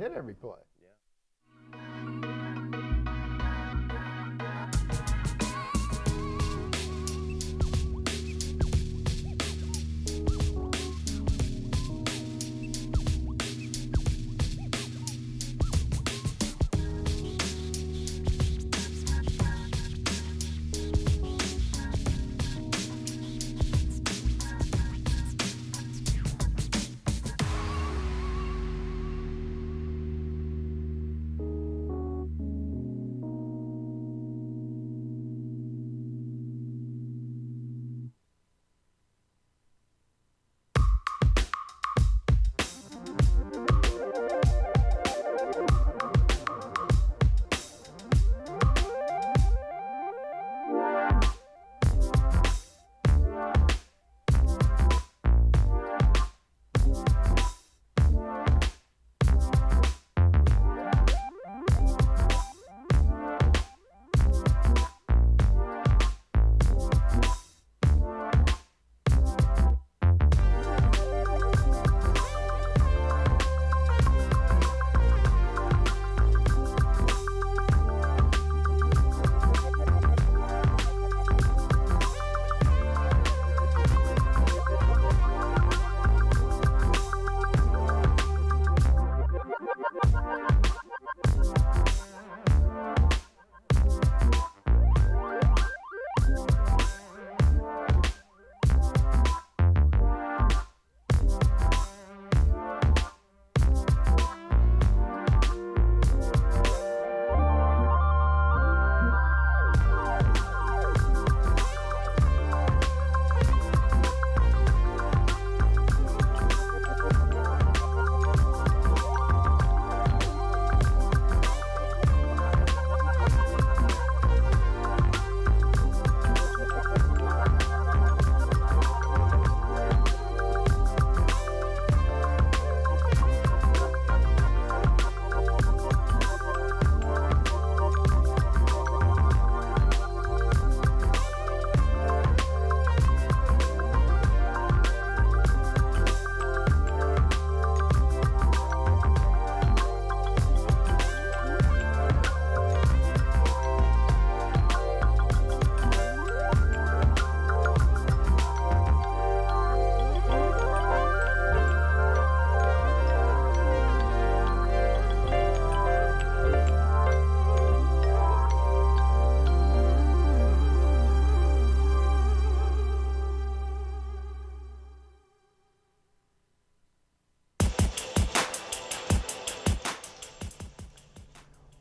hit every play.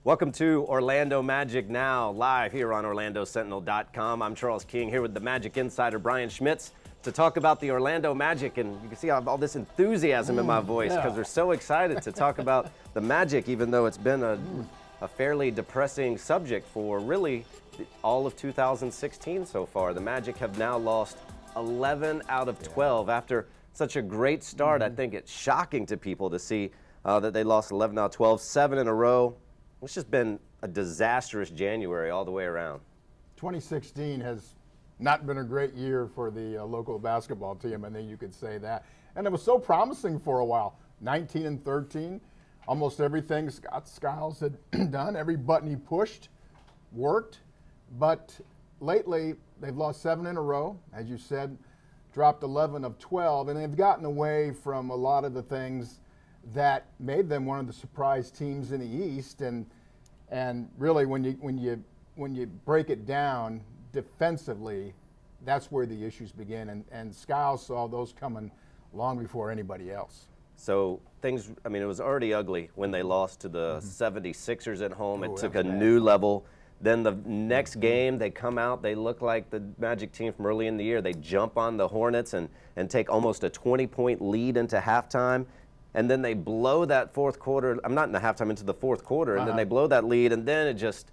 Welcome to Orlando Magic Now, live here on OrlandoSentinel.com. I'm Charles King here with the Magic insider Brian Schmitz to talk about the Orlando Magic, and you can see all this enthusiasm in my voice because we're so excited to talk about the Magic, even though it's been a fairly depressing subject for really all of 2016 so far. The Magic have now lost 11 out of 12 after such a great start. I think it's shocking to people to see that they lost 11 out of 12, 7 in a row. It's just been a disastrous January all the way around. 2016 has not been a great year for the local basketball team, I think you could say that. And it was so promising for a while. 19-13, almost everything Scott Skiles had done, every button he pushed worked. But lately, they've lost 7 in a row, as you said, dropped 11 of 12, and they've gotten away from a lot of the things that made them one of the surprise teams in the East, and really when you break it down defensively, that's where the issues begin, and Skiles saw those coming long before anybody else. So things, I mean, it was already ugly when they lost to the 76ers at home. It took a new level. Then the next game, they come out, they look like the Magic team from early in the year. They jump on the Hornets and take almost a 20-point lead into halftime. And then they blow that fourth quarter. I'm not in the halftime, into the fourth quarter, and then they blow that lead, and then it just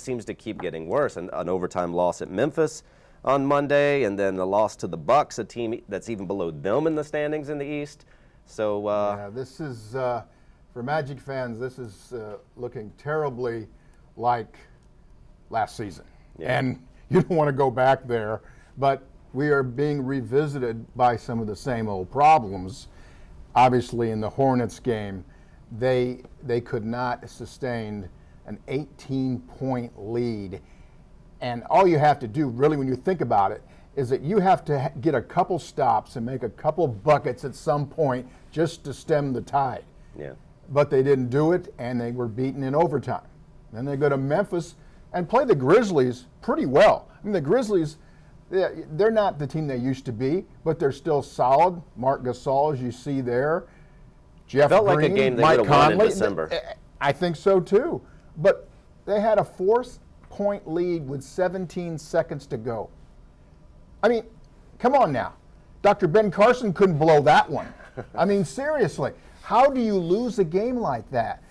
seems to keep getting worse. And an overtime loss at Memphis on Monday, and then the loss to the Bucks, a team that's even below them in the standings in the East. So this is for Magic fans. This is looking terribly like last season, and you don't want to go back there. But we are being revisited by some of the same old problems. Obviously, in the Hornets game, they could not sustain an 18-point lead. And all you have to do, really, when you think about it, is that you have to get a couple stops and make a couple buckets at some point just to stem the tide. Yeah. But they didn't do it, and they were beaten in overtime. Then they go to Memphis and play the Grizzlies pretty well. I mean, the Grizzlies, they're not the team they used to be, but they're still solid. Marc Gasol, as you see there. Jeff Felt Green, like a game they Mike would have won in Conley. December. I think so, too. But they had a 4-point lead with 17 seconds to go. I mean, come on now. Dr. Ben Carson couldn't blow that one. I mean, seriously, how do you lose a game like that?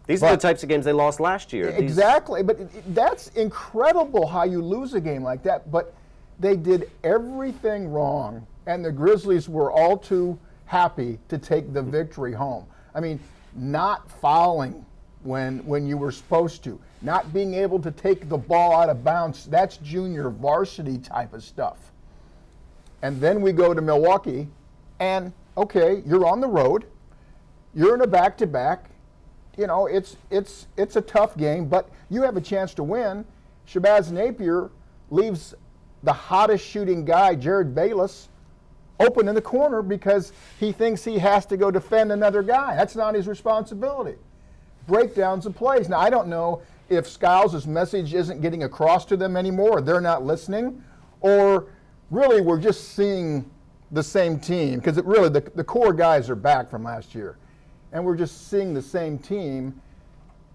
These are the types of games they lost last year. Exactly, but that's incredible how you lose a game like that. But they did everything wrong, and the Grizzlies were all too happy to take the victory home. I mean, not fouling when you were supposed to, not being able to take the ball out of bounds, that's junior varsity type of stuff. And then we go to Milwaukee, and okay, you're on the road, you're in a back-to-back, you know, it's a tough game, but you have a chance to win. Shabazz Napier leaves the hottest shooting guy, Jared Bayless, open in the corner because he thinks he has to go defend another guy. That's not his responsibility. Breakdowns of plays. Now, I don't know if Skiles' message isn't getting across to them anymore, or they're not listening, or really we're just seeing the same team, because really the core guys are back from last year. And we're just seeing the same team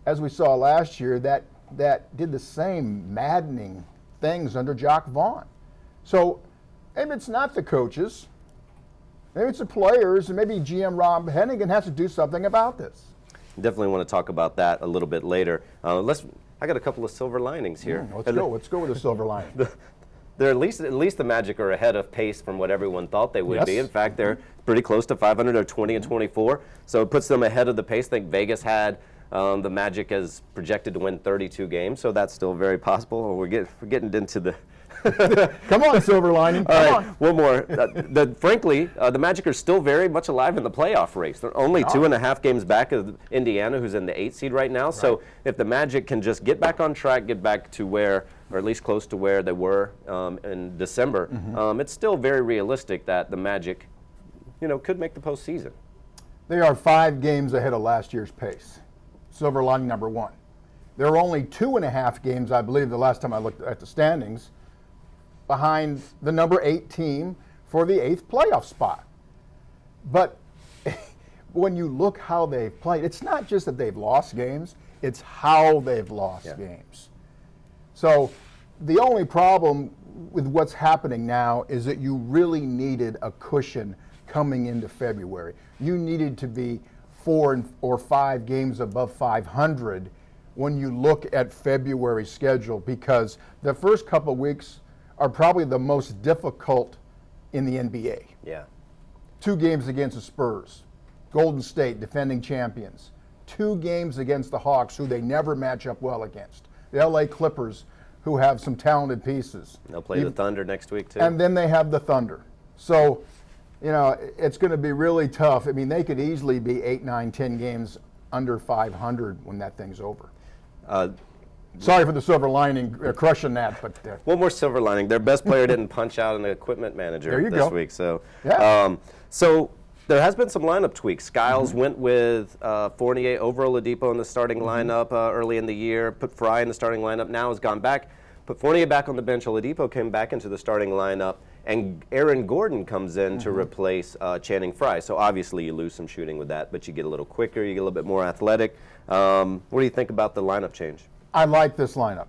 as we saw last year that did the same maddening things under Jock Vaughn. So maybe it's not the coaches, maybe it's the players, and maybe GM Rob Hennigan has to do something about this. Definitely want to talk about that a little bit later. I got a couple of silver linings here. Let's go with the silver lining. They're at least the Magic are ahead of pace from what everyone thought they would be. In fact, they're pretty close to 500. They're 20-24, so it puts them ahead of the pace. I think Vegas had the Magic as projected to win 32 games, so that's still very possible. We're getting into the Come on, silver lining. Come on. One more. Frankly, the Magic are still very much alive in the playoff race. They're only 2.5 games back of Indiana, who's in the 8th seed right now. Right. So if the Magic can just get back on track, get back to where, or at least close to where they were in December, it's still very realistic that the Magic, could make the postseason. They are 5 games ahead of last year's pace. Silver lining number 1. There are only 2.5 games, I believe, the last time I looked at the standings, behind the number 8 team for the 8th playoff spot. But when you look how they've played, it's not just that they've lost games, it's how they've lost games. So the only problem with what's happening now is that you really needed a cushion coming into February. You needed to be 4 or 5 games above 500 when you look at February's schedule, because the first couple of weeks are probably the most difficult in the NBA. Yeah. 2 games against the Spurs, Golden State, defending champions. 2 games against the Hawks, who they never match up well against. The LA Clippers, who have some talented pieces. They'll play the Thunder next week, too. And then they have the Thunder. So, it's going to be really tough. I mean, they could easily be 8, 9, 10 games under 500 when that thing's over. Sorry for the silver lining, crushing that, but one more silver lining: their best player didn't punch out an equipment manager this week. So, so there has been some lineup tweaks. Skiles went with Fournier over Oladipo in the starting lineup early in the year. Put Fry in the starting lineup. Now has gone back. Put Fournier back on the bench. Oladipo came back into the starting lineup, and Aaron Gordon comes in to replace Channing Frye. So obviously you lose some shooting with that, but you get a little quicker. You get a little bit more athletic. What do you think about the lineup change? I like this lineup.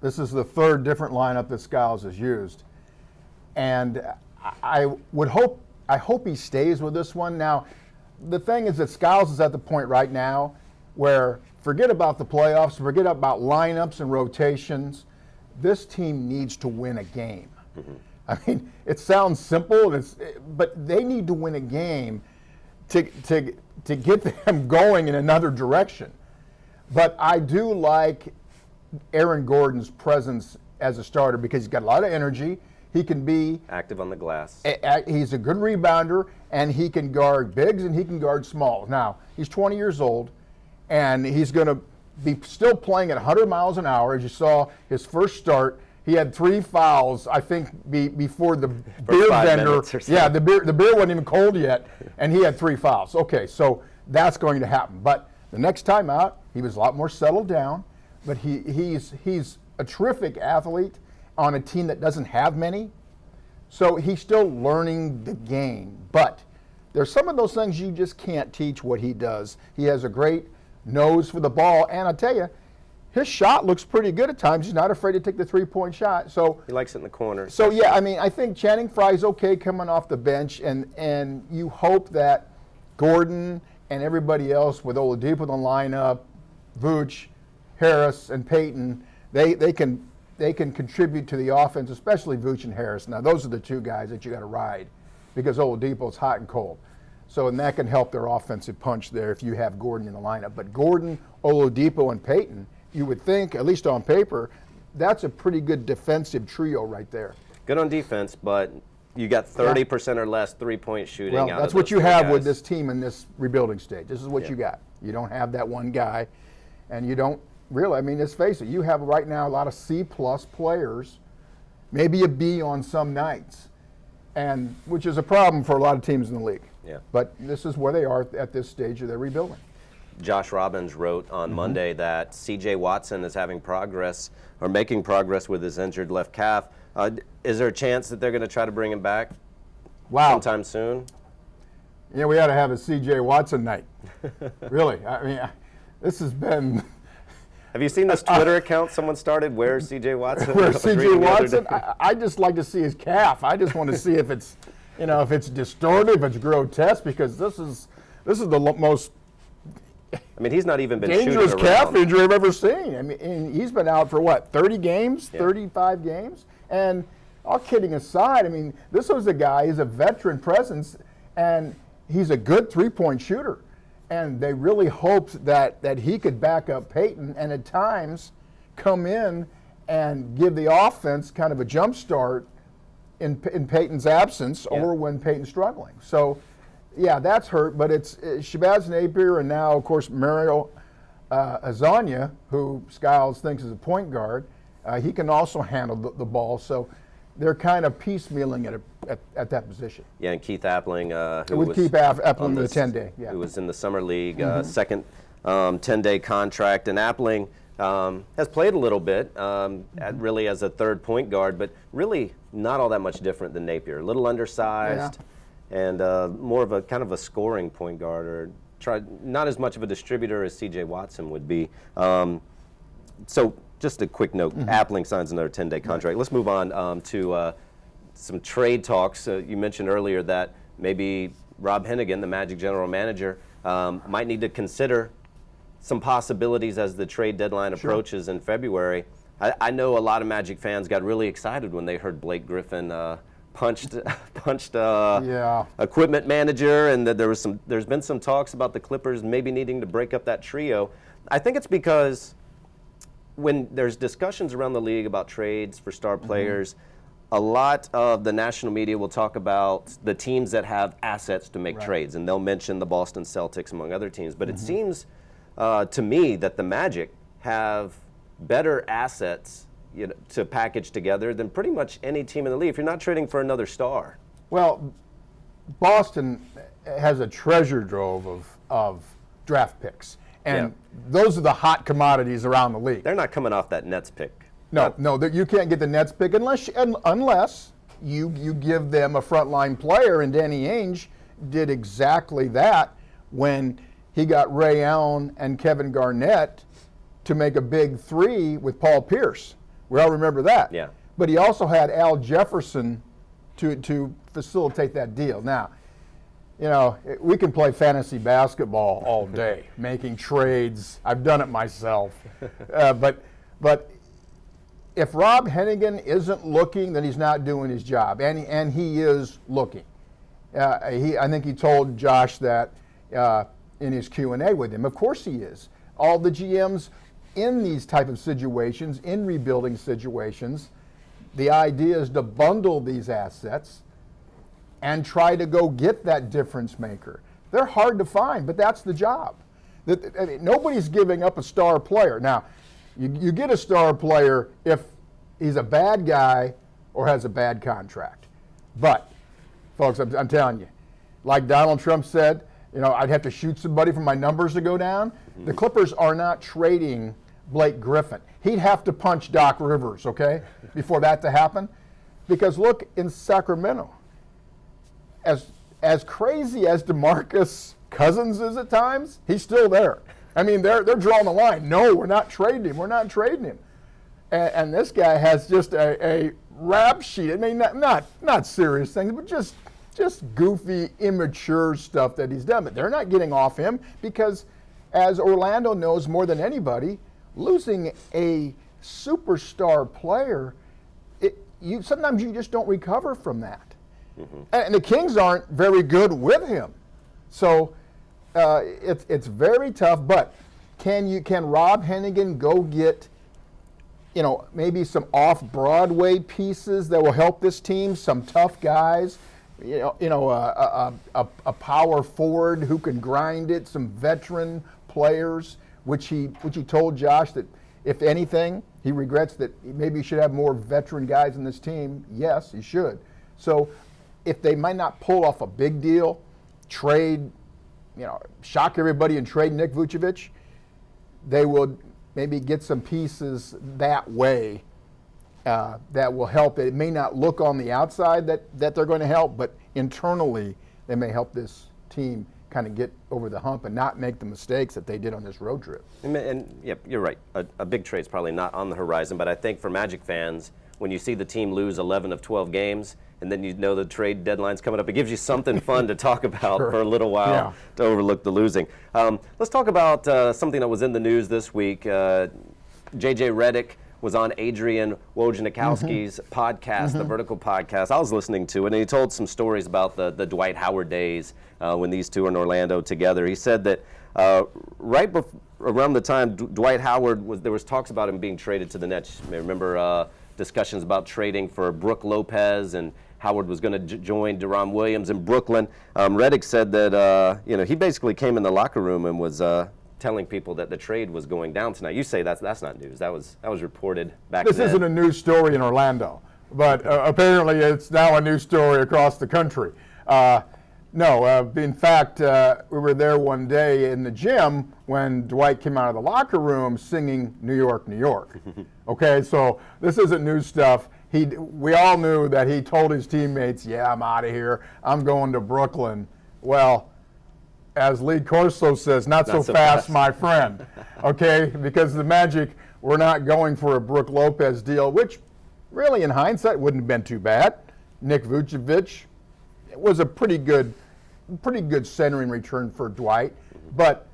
This is the 3rd different lineup that Skiles has used. And I hope he stays with this one. Now, the thing is that Skiles is at the point right now where forget about the playoffs, forget about lineups and rotations. This team needs to win a game. I mean, it sounds simple, but they need to win a game to get them going in another direction. But I do like Aaron Gordon's presence as a starter because he's got a lot of energy. He can be active on the glass. He's a good rebounder, and he can guard bigs and he can guard smalls. Now, he's 20 years old, and he's going to be still playing at 100 miles an hour. As you saw his first start, he had 3 fouls, I think, before the beer vendor. Yeah, the beer wasn't even cold yet, and he had 3 fouls. Okay, so that's going to happen. But the next time out, he was a lot more settled down. But he's a terrific athlete on a team that doesn't have many. So he's still learning the game. But there's some of those things you just can't teach what he does. He has a great nose for the ball, and I tell you, his shot looks pretty good at times. He's not afraid to take the 3-point shot. So he likes it in the corner. So yeah, I mean, I think Channing Frye's okay coming off the bench, and you hope that Gordon and everybody else with Oladipo in the lineup, Vooch, Harris, and Payton, they can contribute to the offense, especially Vooch and Harris. Now those are the 2 guys that you got to ride, because Oladipo's hot and cold. So, and that can help their offensive punch there if you have Gordon in the lineup. But Gordon, Oladipo, and Payton, you would think, at least on paper, that's a pretty good defensive trio right there. Good on defense, but you got 30% or less 3-point shooting. Well, out that's of what you those have guys. with this team in this rebuilding stage. This is what you got. You don't have that one guy, and you don't really. I mean, let's face it. You have right now a lot of C-plus players, maybe a B on some nights, and which is a problem for a lot of teams in the league. Yeah. But this is where they are at this stage of their rebuilding. Josh Robbins wrote on Monday that C.J. Watson is having progress or making progress with his injured left calf. Is there a chance that they're going to try to bring him back sometime soon? Yeah, we ought to have a C.J. Watson night. Really. I mean, this has been... Have you seen this Twitter account someone started, Where's C.J. Watson? Where's C.J. Watson? I just like to see his calf. I just want to see if it's, if it's distorted, if it's grotesque, because this is the most... I mean, he's not even been dangerous shooting calf around. injury I've ever seen. I mean, and he's been out for what, 30 games, 35 games? And all kidding aside, I mean, this was a guy, he's a veteran presence, and he's a good 3-point shooter. And they really hoped that he could back up Payton and at times come in and give the offense kind of a jump start in Payton's absence or when Payton's struggling. So, yeah, that's hurt, but it's Shabazz Napier and now, of course, Mario Hezonja, who Skiles thinks is a point guard. He can also handle the ball, so they're kind of piecemealing at that position. Yeah, and Keith Appling, who with was Keith Appling, the 10-day, who was in the summer league, second 10-day contract, and Appling has played a little bit, really as a third point guard, but really not all that much different than Napier. A little undersized, and more of a kind of a scoring point guard, or not as much of a distributor as C.J. Watson would be. So just a quick note, Appling signs another 10-day contract. Let's move on to some trade talks. You mentioned earlier that maybe Rob Hennigan, the Magic general manager, might need to consider some possibilities as the trade deadline approaches in February. I know a lot of Magic fans got really excited when they heard Blake Griffin punched equipment manager, and that there's been some talks about the Clippers maybe needing to break up that trio. I think it's because when there's discussions around the league about trades for star players, a lot of the national media will talk about the teams that have assets to make trades, and they'll mention the Boston Celtics among other teams. But it seems to me that the Magic have better assets to package together than pretty much any team in the league if you're not trading for another star. Well, Boston has a treasure trove of draft picks, and those are the hot commodities around the league. They're not coming off that Nets pick. No, you can't get the Nets pick unless you give them a frontline player, and Danny Ainge did exactly that when he got Ray Allen and Kevin Garnett to make a big three with Paul Pierce. We all remember that. Yeah. But he also had Al Jefferson to facilitate that deal. Now, we can play fantasy basketball all day, making trades. I've done it myself. But if Rob Hennigan isn't looking, then he's not doing his job, and he is looking. I think he told Josh that in his Q&A with him. Of course he is. All the GMs in these type of situations, in rebuilding situations, the idea is to bundle these assets and try to go get that difference maker. They're hard to find, but that's the job. I mean, nobody's giving up a star player. Now, you get a star player if he's a bad guy or has a bad contract. But, folks, I'm telling you, like Donald Trump said, I'd have to shoot somebody for my numbers to go down. Mm-hmm. The Clippers are not trading Blake Griffin. He'd have to punch Doc Rivers, okay, before that to happen. Because look, in Sacramento, as crazy as DeMarcus Cousins is at times, he's still there. I mean, they're drawing the line. No, we're not trading him. We're not trading him. And this guy has just a rap sheet. I mean, not serious things, but just goofy, immature stuff that he's done. But they're not getting off him because, as Orlando knows more than anybody, losing a superstar player, sometimes you just don't recover from that. Mm-hmm. And the Kings aren't very good with him. So it's very tough. But can Rob Hennigan go get maybe some off-Broadway pieces that will help this team, some tough guys, a power forward who can grind it, some veteran players, which he told Josh that if anything, he regrets that maybe he should have more veteran guys in this team. Yes, he should. So if they might not pull off a big deal, trade, shock everybody and trade Nick Vucevic, they will maybe get some pieces that way that will help. It may not look on the outside that they're going to help, but internally they may help this team kind of get over the hump and not make the mistakes that they did on this road trip. And yeah, you're right. A big trade's probably not on the horizon, but I think for Magic fans, when you see the team lose 11 of 12 games, and then the trade deadline's coming up, it gives you something fun to talk about for a little while to overlook the losing. Let's talk about something that was in the news this week. J.J. Redick was on Adrian Wojnarowski's podcast, the Vertical Podcast. I was listening to it, and he told some stories about the Dwight Howard days when these two were in Orlando together. He said that around the time Dwight Howard there was talks about him being traded to the Nets. You may remember discussions about trading for Brook Lopez, and Howard was going to join Deron Williams in Brooklyn. Redick said that he basically came in the locker room and was telling people that the trade was going down tonight. You say that's not news. That was reported back then. This isn't a news story in Orlando, but apparently it's now a news story across the country. In fact, we were there one day in the gym when Dwight came out of the locker room singing New York, New York. Okay, so this isn't news stuff. We all knew that he told his teammates, yeah, I'm out of here. I'm going to Brooklyn. Well, as Lee Corso says, not so fast, my friend. Okay, because the Magic were not going for a Brook Lopez deal, which really in hindsight wouldn't have been too bad. Nick Vucevic was a pretty good centering return for Dwight. But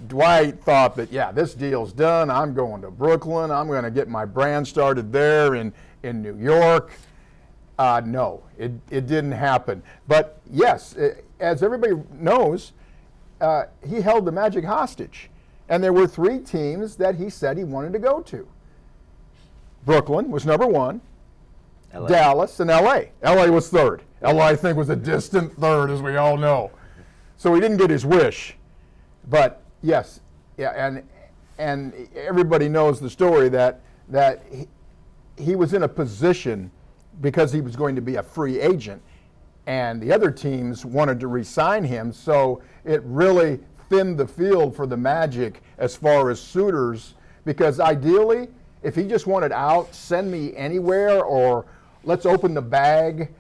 Dwight thought that, this deal's done. I'm going to Brooklyn. I'm going to get my brand started there in New York. No, it didn't happen. But yes, as everybody knows, he held the Magic hostage. And there were three teams that he said he wanted to go to. Brooklyn was number one, LA. Dallas, and LA. LA was third. LA, I think, was a distant third, as we all know. So he didn't get his wish. But yes, and everybody knows the story that he was in a position because he was going to be a free agent, and the other teams wanted to re-sign him, so it really thinned the field for the Magic as far as suitors, because ideally, if he just wanted out, send me anywhere, or let's open the bag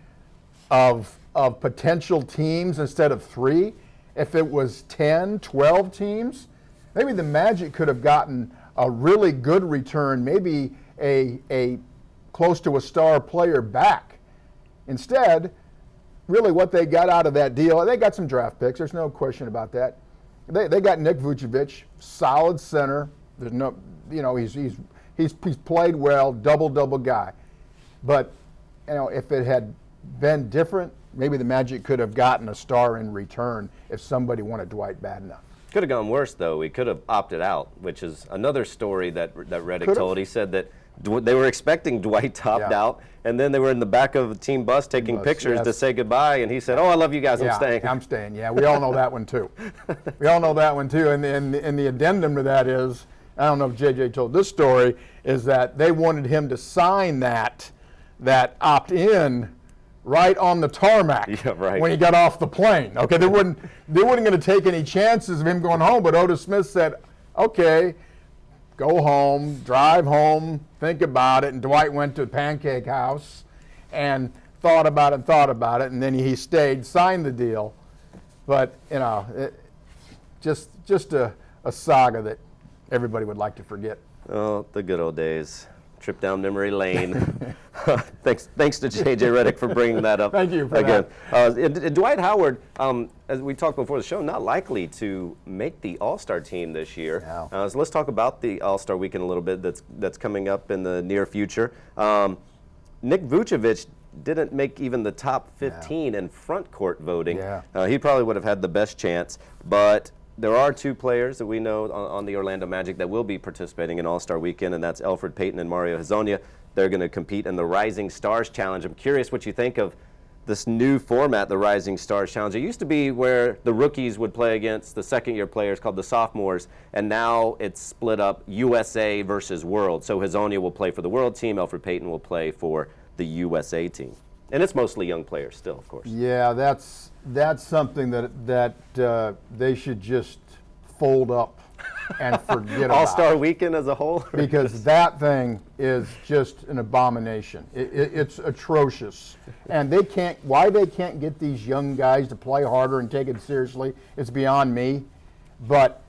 of potential teams instead of three. If it was 10, 12 teams, maybe the Magic could have gotten a really good return, maybe a close to a star player back. Instead, really what they got out of that deal, they got some draft picks, there's no question about that. They got Nick Vucevic, solid center. There's no, he's played well, double guy. But if it had been different, maybe the Magic could have gotten a star in return if somebody wanted Dwight bad enough. Could have gone worse, though. He could have opted out, which is another story that Redick told. He said that They were expecting Dwight topped out, and then they were in the back of the team bus taking pictures to say goodbye, and he said, "Oh, I love you guys, I'm staying." I'm staying, yeah. We all know that one, too. We all know that one, too. And the addendum to that is, I don't know if JJ told this story, is that they wanted him to sign that opt-in right on the tarmac when he got off the plane. Okay, they weren't going to take any chances of him going home, but Otis Smith said, okay, go home, drive home, think about it. And Dwight went to Pancake House and thought about it, and then he stayed, signed the deal. But, just a saga that everybody would like to forget. Oh, the good old days. Trip down memory lane. Thanks to JJ Redick for bringing that up. Thank you for again. And Dwight Howard, as we talked before the show, not likely to make the All-Star team this year. No. So let's talk about the All-Star weekend a little bit. That's coming up in the near future. Nick Vucevic didn't make even the top 15 in front court voting. He probably would have had the best chance, but there are two players that we know on the Orlando Magic that will be participating in All-Star Weekend, and that's Elfrid Payton and Mario Hezonja. They're going to compete in the Rising Stars Challenge. I'm curious what you think of this new format, the Rising Stars Challenge. It used to be where the rookies would play against the second-year players called the sophomores, and now it's split up USA versus World. So Hezonja will play for the World team, Elfrid Payton will play for the USA team. And it's mostly young players still, of course. Yeah, that's something that they should just fold up and forget about. All-Star Weekend as a whole? Because that thing is just an abomination. It's atrocious. And why they can't get these young guys to play harder and take it seriously, it's beyond me. But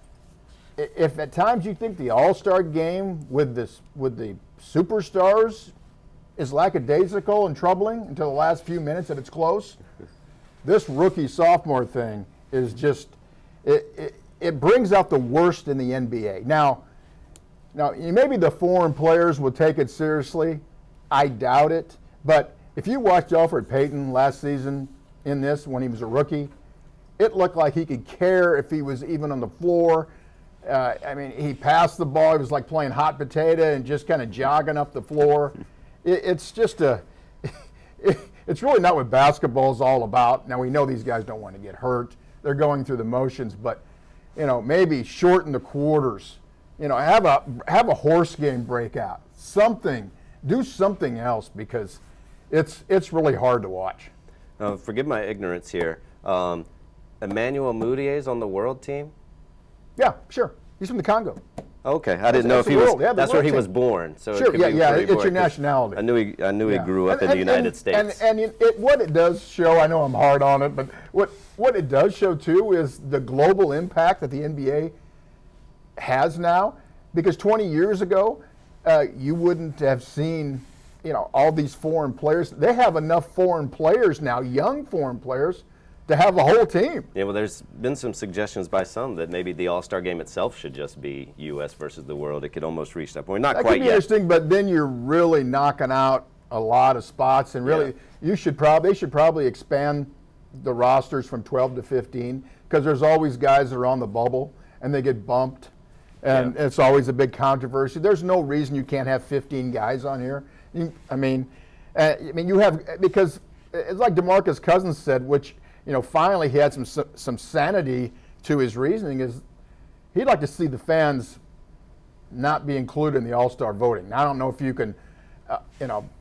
if at times you think the All-Star game with the superstars is lackadaisical and troubling until the last few minutes that it's close, this rookie-sophomore thing is just, it brings out the worst in the NBA. Now, maybe the foreign players will take it seriously. I doubt it. But if you watched Elfrid Payton last season in this when he was a rookie, it looked like he could care if he was even on the floor. He passed the ball. It was like playing hot potato and just kind of jogging up the floor. It's just it's really not what basketball is all about. Now, we know these guys don't want to get hurt. They're going through the motions, but, maybe shorten the quarters. Have a horse game breakout. Something. Do something else because it's really hard to watch. Forgive my ignorance here. Emmanuel Moutier's on the World team? Yeah, sure. He's from the Congo. Okay, I didn't know if he was. That's where he was born. So sure, it's your nationality. I knew he grew up in the United States. And what it does show, I know I'm hard on it, but what it does show too is the global impact that the NBA has now. Because 20 years ago, you wouldn't have seen, all these foreign players. They have enough foreign players now, young foreign players, to have a whole team. Yeah, well, there's been some suggestions by some that maybe the All-Star game itself should just be U.S. versus the world. It could almost reach that point. Not that quite could be yet. Interesting, but then you're really knocking out a lot of spots, and really, they should probably expand the rosters from 12 to 15 because there's always guys that are on the bubble and they get bumped, and it's always a big controversy. There's no reason you can't have 15 guys on here. You have, because it's like DeMarcus Cousins said, which. Finally he had some sanity to his reasoning, is he'd like to see the fans not be included in the All-Star voting. Now, I don't know if you can,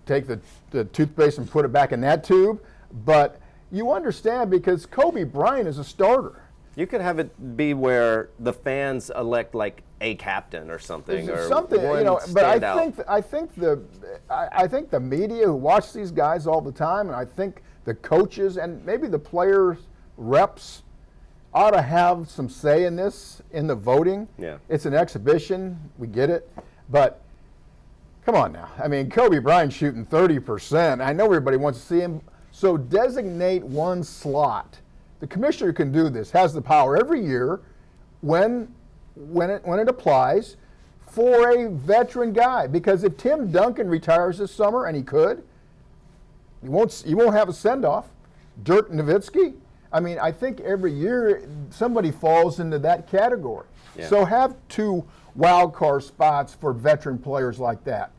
take the toothpaste and put it back in that tube, but you understand because Kobe Bryant is a starter. You could have it be where the fans elect like a captain or something, But I think the media who watch these guys all the time, and I think the coaches and maybe the players, reps, ought to have some say in this, in the voting. Yeah. It's an exhibition, we get it, but come on now. Kobe Bryant shooting 30%. I know everybody wants to see him, so designate one slot. The commissioner can do this, has the power every year when it applies for a veteran guy. Because if Tim Duncan retires this summer, and he could, you won't have a send-off. Dirk Nowitzki. I think every year somebody falls into that category. Yeah. So have two wild card spots for veteran players like that.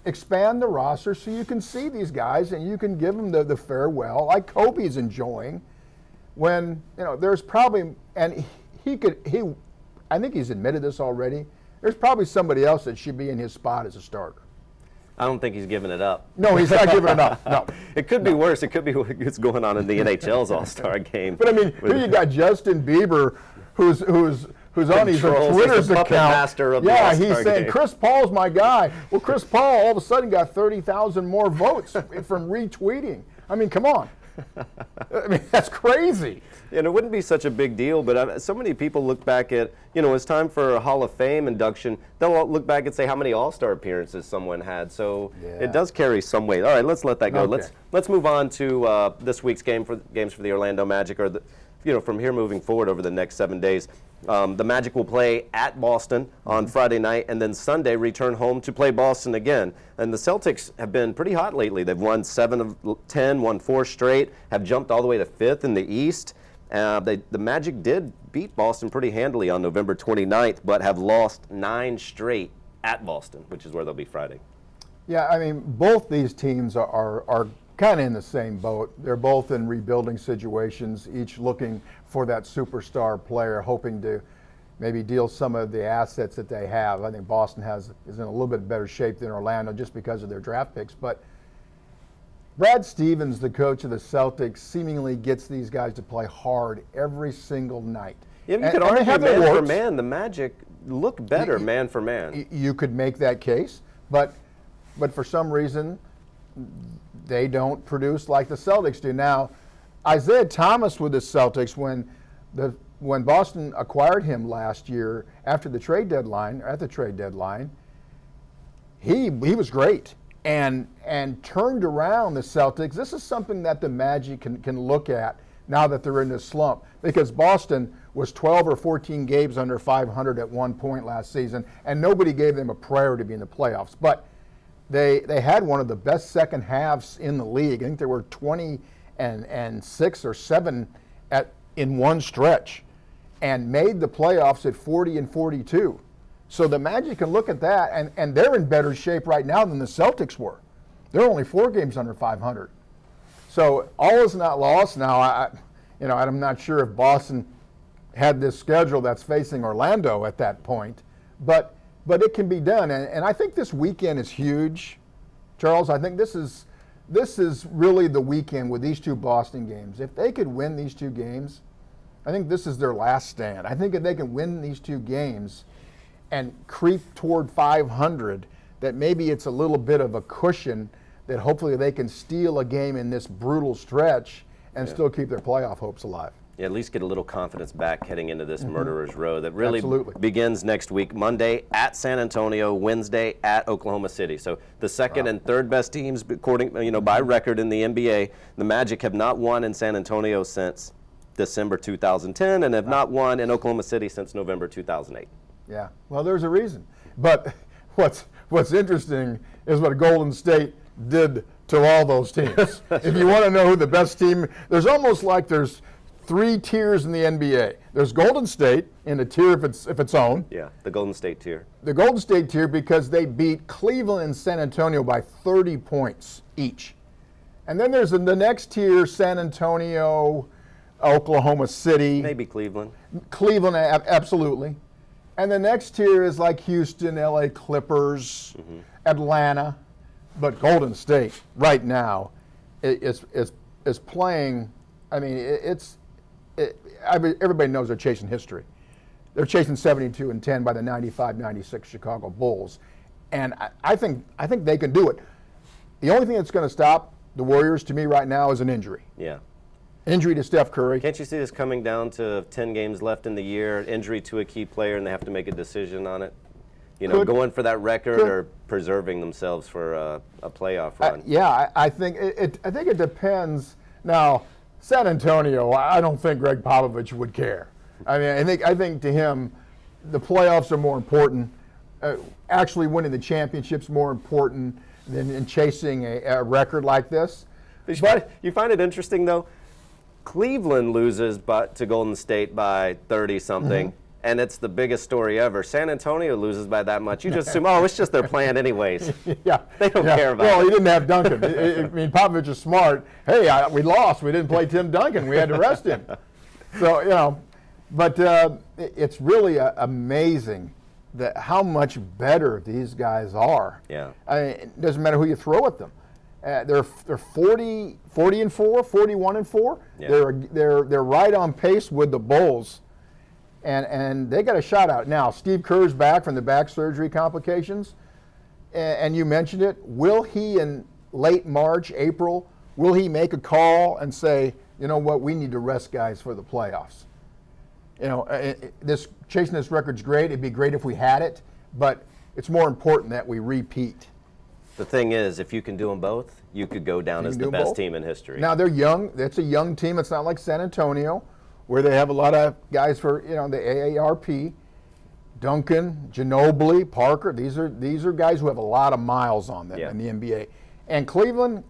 expand the roster so you can see these guys and you can give them the farewell like Kobe's enjoying. When there's probably, and I think he's admitted this already. There's probably somebody else that should be in his spot as a starter. I don't think he's giving it up. No, he's not giving it up. No, it could be worse. It could be what's going on in the NHL's All-Star game. But I mean, here you got Justin Bieber, who's on his Twitter's account. Master of the All-Star he's saying game. Chris Paul's my guy. Well, Chris Paul all of a sudden got 30,000 more votes from retweeting. I mean, come on. I mean, that's crazy. And it wouldn't be such a big deal, but so many people look back at, it's time for a Hall of Fame induction. They'll look back and say how many All-Star appearances someone had. So it does carry some weight. All right, let's let that go. Okay. Let's move on to this week's games for the Orlando Magic, or from here moving forward over the next 7 days. The Magic will play at Boston on Friday night, and then Sunday return home to play Boston again. And the Celtics have been pretty hot lately. They've won 7 of 10, won 4 straight, have jumped all the way to 5th in the East. The Magic did beat Boston pretty handily on November 29th, but have lost 9 straight at Boston, which is where they'll be Friday. Yeah, I mean, both these teams are kind of in the same boat. They're both in rebuilding situations, each looking for that superstar player, hoping to maybe deal some of the assets that they have. I think Boston is in a little bit better shape than Orlando just because of their draft picks. But Brad Stevens, the coach of the Celtics, seemingly gets these guys to play hard every single night. Yeah, you could argue man for man, the Magic look better man for man. You could make that case, but for some reason, they don't produce like the Celtics do. Now, Isaiah Thomas with the Celtics, when Boston acquired him last year at the trade deadline, he was great and turned around the Celtics. This is something that the Magic can look at now that they're in this slump, because Boston was 12 or 14 games under 500 at one point last season, and nobody gave them a prayer to be in the playoffs. But they had one of the best second halves in the league. I think they were 20 and 6 or 7 in one stretch, and made the playoffs at 40 and 42. So the Magic can look at that, and they're in better shape right now than the Celtics were. They're only 4 games under 500. So all is not lost. Now, I'm not sure if Boston had this schedule that's facing Orlando at that point, but it can be done. And I think this weekend is huge, Charles. I think this is really the weekend with these 2 Boston games. If they could win these 2 games, I think this is their last stand. I think if they can win these 2 games and creep toward 500, that maybe it's a little bit of a cushion that hopefully they can steal a game in this brutal stretch and still keep their playoff hopes alive. Yeah, at least get a little confidence back heading into this murderer's row that really Absolutely. begins next week. Monday at San Antonio, Wednesday at Oklahoma City. So the second and third best teams, according by record in the NBA. The Magic have not won in San Antonio since December 2010, and have not won in Oklahoma City since November 2008. Yeah, well, there's a reason. But what's interesting is what Golden State did to all those teams. If you want to know who the best team, there's almost like there's 3 tiers in the NBA. There's Golden State in a tier of its own. Yeah, the Golden State tier. The Golden State tier because they beat Cleveland and San Antonio by 30 points each. And then there's the next tier, San Antonio, Oklahoma City. Maybe Cleveland. Cleveland, absolutely. And the next tier is like Houston, LA Clippers, Atlanta. But Golden State right now is playing. I mean, everybody knows they're chasing history. They're chasing 72-10 by the 95-96 Chicago Bulls, and I think they can do it. The only thing that's going to stop the Warriors to me right now is an injury. Yeah. Injury to Steph Curry. Can't you see this coming down to 10 games left in the year, injury to a key player, and they have to make a decision on it? Going for that record or preserving themselves for a playoff run? I think it depends. Now, San Antonio, I don't think Greg Popovich would care. I mean, I think to him, the playoffs are more important. Actually winning the championship's more important than in chasing a record like this. But you find it interesting, though? Cleveland loses to Golden State by 30-something, and it's the biggest story ever. San Antonio loses by that much. You just assume, oh, it's just their plan anyways. Yeah. They don't care about Well, it. he didn't have Duncan. I mean, Popovich is smart. Hey, we lost. We didn't play Tim Duncan. We had to rest him. So, you know, but it's really amazing that how much better these guys are. Yeah. I mean, it doesn't matter who you throw at them. They're 40 and 4, 41 and 4. Yeah. They're right on pace with the Bulls. And they got a shot out. Now, Steve Kerr's back from the back surgery complications, and you mentioned it. Will he, in late March, April, will he make a call and say, you know what, we need to rest guys for the playoffs? You know, chasing this record's great. It'd be great if we had it, but it's more important that we repeat. The thing is, if you can do them both, you could go down as the best team in history. Now, they're young. That's a young team. It's not like San Antonio, where they have a lot of guys for, you know, the AARP. Duncan, Ginobili, Parker, these are guys who have a lot of miles on them in the NBA. And Cleveland,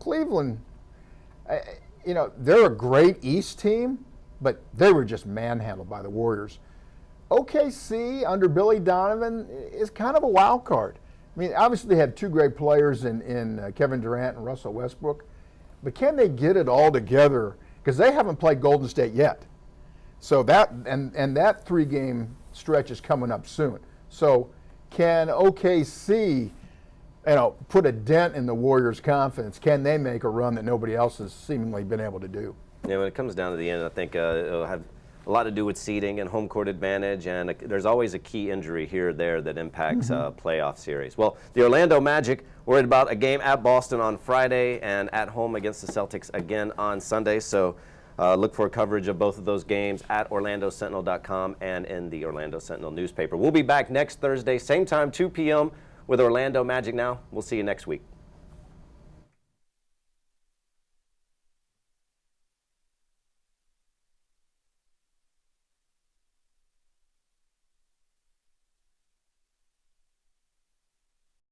you know, they're a great East team, but they were just manhandled by the Warriors. OKC under Billy Donovan is kind of a wild card. I mean, obviously they have two great players in Kevin Durant and Russell Westbrook, but can they get it all together? Because they haven't played Golden State yet. So that and that 3-game stretch is coming up soon. So can OKC, you know, put a dent in the Warriors' confidence? Can they make a run that nobody else has seemingly been able to do? Yeah, when it comes down to the end, I think it'll have a lot to do with seeding and home court advantage, and there's always a key injury here or there that impacts a playoff series. Well, the Orlando Magic worried about a game at Boston on Friday and at home against the Celtics again on Sunday. So look for coverage of both of those games at OrlandoSentinel.com and in the Orlando Sentinel newspaper. We'll be back next Thursday, same time, 2 p.m. with Orlando Magic Now. We'll see you next week.